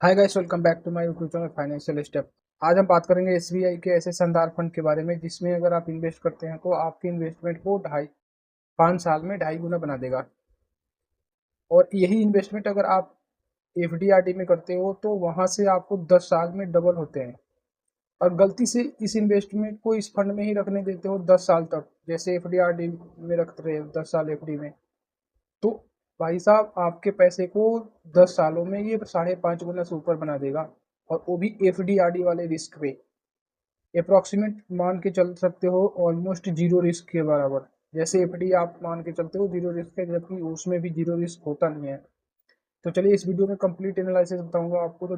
Hi guys, welcome back to my YouTube channel financial step. आज हम बात करेंगे एसबीआई के ऐसे शानदार फंड के बारे में जिसमें अगर आप इन्वेस्ट करते हैं तो आपके इन्वेस्टमेंट को 5 साल में 2.5 गुना बना देगा। और यही इन्वेस्टमेंट अगर आप एफडीआरडी में करते हो तो वहां से आपको 10 साल में डबल होते हैं। और गलती से इस इन्वेस्टमेंट को इस फंड में ही रखने देते हो 10 साल तक, जैसे एफडीआरडी में रखते रहे 10 साल एफडी में, तो भाई साहब आपके पैसे को 10 सालों में ये 5.5 गुना से ऊपर बना देगा। और वो भी एफ डी आर डी वाले रिस्क पे अप्रोक्सीमेट मान के चल सकते हो, ऑलमोस्ट जीरो रिस्क के बराबर। जैसे एफ डी आप मान के चलते हो जीरो रिस्क है, जबकि उसमें भी जीरो रिस्क होता नहीं है। तो चलिए इस वीडियो में कंप्लीट एनालिसिस बताऊंगा आपको। तो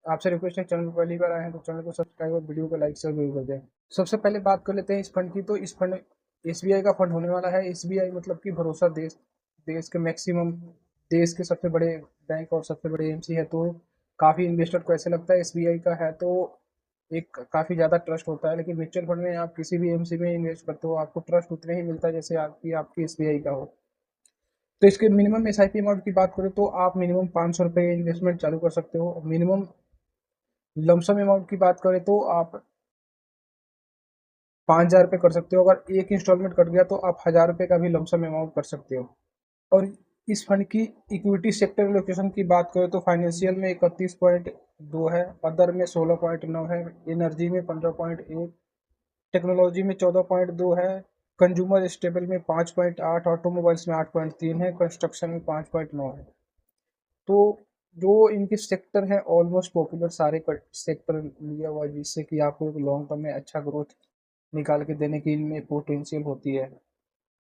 आपसे रिक्वेस्ट है, चैनल पर पहली बार आए हैं तो चैनल को सब्सक्राइब और वीडियो को लाइक से जरूर कर दें। सबसे पहले बात कर लेते हैं इस फंड की। तो इस फंड एसबीआई का फंड होने वाला है। एसबीआई मतलब कि भरोसा देश देश के मैक्सिमम देश के सबसे बड़े बैंक और सबसे बड़े एमसी है। तो काफ़ी इन्वेस्टर को ऐसे लगता है एसबीआई का है तो एक काफ़ी ज़्यादा ट्रस्ट होता है। लेकिन म्यूचुअल फंड में आप किसी भी एमसी में इन्वेस्ट करते हो आपको ट्रस्ट उतना ही मिलता है जैसे आपकी एसबीआई का हो। तो इसके मिनिमम एसआईपी अमाउंट की बात करें तो आप मिनिमम 500 रुपये इन्वेस्टमेंट चालू कर सकते हो। मिनिमम लमसम अमाउंट की बात करें तो आप 5,000 रुपये कर सकते हो। अगर एक इंस्टॉलमेंट कट गया तो आप 1,000 रुपये का भी लमसम अमाउंट कर सकते हो। और इस फंड की इक्विटी सेक्टर एलोकेशन की बात करें तो फाइनेंशियल में 31.2 है, अदर में 16.9 है, एनर्जी में 15.1, टेक्नोलॉजी में 14.2 है, कंज्यूमर स्टेबल में 5.8, ऑटोमोबाइल्स में 8.3 है, कंस्ट्रक्शन में 5.9 है। तो जो इनके सेक्टर हैं ऑलमोस्ट पॉपुलर सारे सेक्टर लिया हुआ है, जिससे कि आपको एक लॉन्ग टर्म में अच्छा ग्रोथ निकाल के देने की इनमें पोटेंशियल होती है।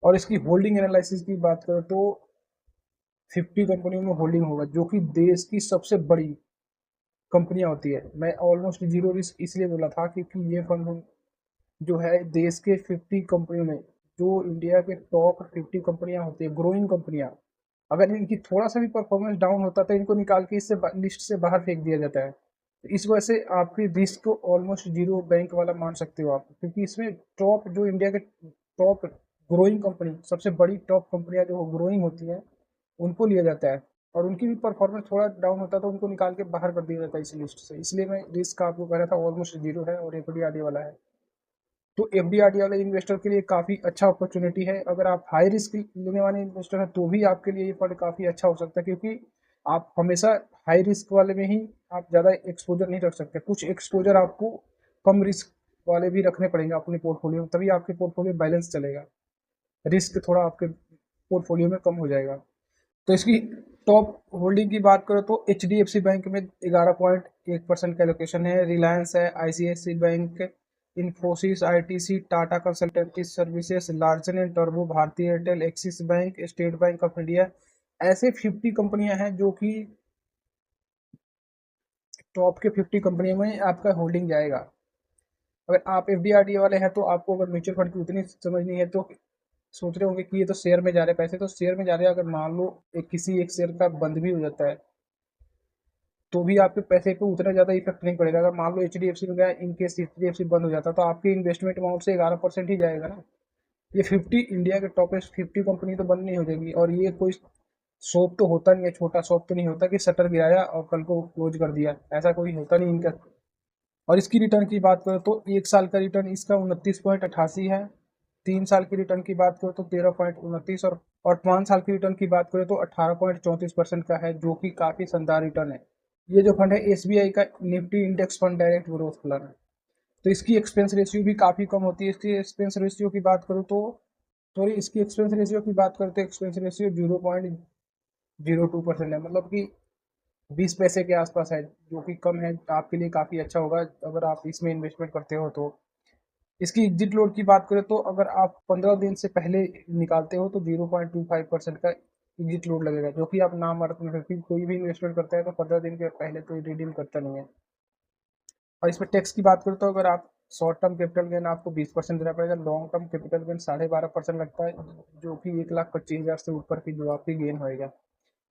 और इसकी होल्डिंग एनालिसिस की बात करें तो 50 कंपनियों में होल्डिंग होगा, जो कि देश की सबसे बड़ी कंपनियां होती है। मैं ऑलमोस्ट जीरो रिस्क इसलिए बोला था क्योंकि ये फंड जो है देश के 50 कंपनियों में, जो इंडिया के टॉप 50 कंपनियां होती है, ग्रोइंग कंपनियां, अगर इनकी थोड़ा सा भी परफॉर्मेंस डाउन होता है तो इनको निकाल के इससे लिस्ट से बाहर फेंक दिया जाता है। तो इस वजह से आपकी रिस्क को ऑलमोस्ट जीरो बैंक वाला मान सकते हो आप, क्योंकि इसमें टॉप जो इंडिया के टॉप ग्रोइंग कंपनी, सबसे बड़ी टॉप कंपनियां जो ग्रोइंग होती हैं उनको लिया जाता है। और उनकी भी परफॉर्मेंस थोड़ा डाउन होता है तो उनको निकाल के बाहर कर दिया जाता है इस लिस्ट से। इसलिए मैं रिस्क आपको कह रहा था ऑलमोस्ट जीरो है और एफडी आने वाला है। तो एफडीआरडी वाले इन्वेस्टर के लिए काफ़ी अच्छा अपॉर्चुनिटी है। अगर आप हाई रिस्क लेने वाले इन्वेस्टर हैं तो भी आपके लिए ये फंड काफ़ी अच्छा हो सकता है, क्योंकि आप हमेशा हाई रिस्क वाले में ही आप ज़्यादा एक्सपोजर नहीं रख सकते। कुछ एक्सपोजर आपको कम रिस्क वाले भी रखने पड़ेंगे अपने पोर्टफोलियो में, तभी आपके पोर्टफोलियो बैलेंस चलेगा, रिस्क थोड़ा आपके पोर्टफोलियो में कम हो जाएगा। तो इसकी टॉप होल्डिंग की बात करें तो H D F C bank में 11.1% का एलोकेशन है, रिलायंस है, ICICI bank, Infosys, ITC, Tata Consultancy Services, Larsen and टर्बो, Bharti Airtel, Axis bank, State Bank of India. ऐसे 50 कंपनियां हैं जो कि टॉप के 50 कंपनियों में आपका होल्डिंग जाएगा। अगर आप एफ डी आर डी वाले हैं तो आपको अगर म्यूचुअल फंड की उतनी समझ नहीं है तो सोच रहे होंगे कि ये तो शेयर में जा रहे पैसे, तो शेयर में जा रहे हैं। अगर मान लो किसी एक शेयर का बंद भी हो जाता है तो भी आपके पैसे पे उतना ज़्यादा इफेक्ट नहीं पड़ेगा। अगर मान लो एच डी एफ सी में गया, in case H D F C बंद हो जाता तो आपके इन्वेस्टमेंट अमाउंट से 11% ही जाएगा ना। ये 50 इंडिया के टॉपेस्ट 50 कंपनी तो बंद नहीं हो जाएगी। और ये कोई शॉप तो होता नहीं है, छोटा शॉप तो नहीं होता कि शटर गिराया और कल को क्लोज कर दिया, ऐसा कोई होता नहीं इनका। और इसकी रिटर्न की बात करें तो 1 साल का रिटर्न इसका 29.88 है, 3 साल की रिटर्न की बात करें तो 13.29, और 5 साल की रिटर्न की बात करें तो 18.34% का है, जो कि काफ़ी शानदार रिटर्न है। ये जो फंड है एसबीआई का Nifty index fund direct growth fund है। तो इसकी एक्सपेंस रेशियो भी काफ़ी कम होती है। इसकी एक्सपेंस रेशियो की बात करूँ तो सॉरी इसकी एक्सपेंस रेशियो की बात करते हैं, एक्सपेंस रेशियो 0.02% है, मतलब कि 20 पैसे के आसपास है, जो कि कम है। आपके लिए काफ़ी अच्छा होगा अगर आप इसमें इन्वेस्टमेंट करते हो तो। इसकी एग्जिट लोड की बात करें तो अगर आप 15 दिन से पहले निकालते हो तो 0.25% का एग्जिट लोड लगेगा, जो कि आप नाम मात्र में, क्योंकि कोई भी इन्वेस्टमेंट करता है तो 15 दिन के पहले तो रिडीम करता नहीं है। और इसमें टैक्स की बात करें तो अगर आप शॉर्ट टर्म कैपिटल गेन आपको 20% देना पड़ेगा, लॉन्ग टर्म कैपिटल गेन 12.5% लगता है, जो कि 1,25,000 से ऊपर की जो आपकी गेन होएगा।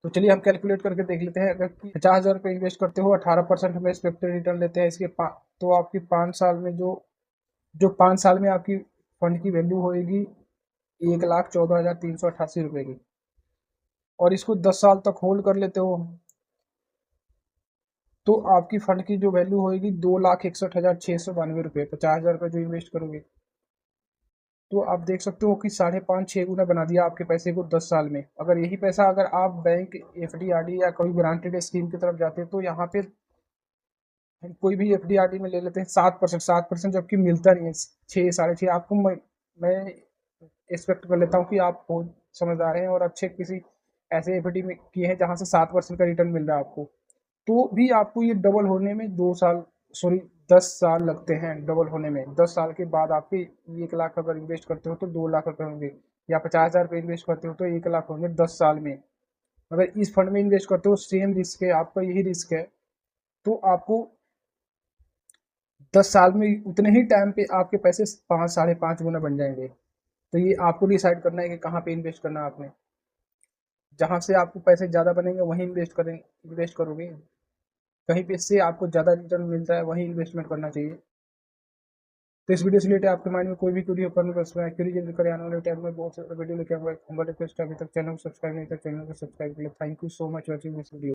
तो चलिए हम कैलकुलेट करके देख लेते हैं। अगर 50,000 रुपये इन्वेस्ट करते हो, 18% हमें एक्सपेक्टेड रिटर्न लेते हैं इसके तो आपकी 5 साल में जो 5 साल में आपकी फंड की वैल्यू होएगी 1,14,388 रुपये की। और इसको 10 साल तक होल्ड कर लेते हो तो आपकी फंड की जो वैल्यू होगी 2,61,692 रुपये, 50,000 रुपये जो इन्वेस्ट करोगे। तो आप देख सकते हो कि 5.5-6 गुना बना दिया आपके पैसे को 10 साल में। अगर यही पैसा अगर आप बैंक, एफडी, आरडी या कोई ग्रांटेड स्कीम की तरफ जाते हैं तो यहाँ पे कोई भी एफडी आरडी में ले लेते हैं 7%, जबकि मिलता नहीं है 6, 6.5। आपको मैं एक्सपेक्ट कर लेता हूँ कि आप बहुत समझदार हैं और अच्छे किसी ऐसे एफडी में किए हैं जहाँ से 7% का रिटर्न मिल रहा है आपको। तो भी आपको ये डबल होने में 2 साल, सॉरी 10 साल लगते हैं डबल होने में। 10 साल के बाद आपके 1 लाख अगर इन्वेस्ट करते हो तो 2 लाख रुपए होंगे, या 50,000 रुपये इन्वेस्ट करते हो तो 1 लाख होंगे 10 साल में। अगर इस फंड में इन्वेस्ट करते हो सेम रिस्क है, आपका यही रिस्क है, तो आपको 10 साल में उतने ही टाइम पे आपके पैसे 5, 5.5 गुना बन जाएंगे। तो ये आपको डिसाइड करना है कि कहाँ पे इन्वेस्ट करना है आपने। जहाँ से आपको पैसे ज़्यादा बनेंगे वहीं इन्वेस्ट करोगे। कहीं पे से आपको ज़्यादा रिटर्न मिलता है वहीं इन्वेस्टमेंट करना चाहिए। तो इस वीडियो से रिलेटेड आपके माइंड में कोई भी क्वेरी हो, करने पर सब्सक्राइब क्वेरी जल्दी करें। आने वाले टाइम में बहुत सारे वीडियो लेके आऊंगा। रिक्वेस्ट है, अभी तक चैनल को सब्सक्राइब नहीं किया, चैनल को सब्सक्राइब कर ले। Thank you so much watching this video.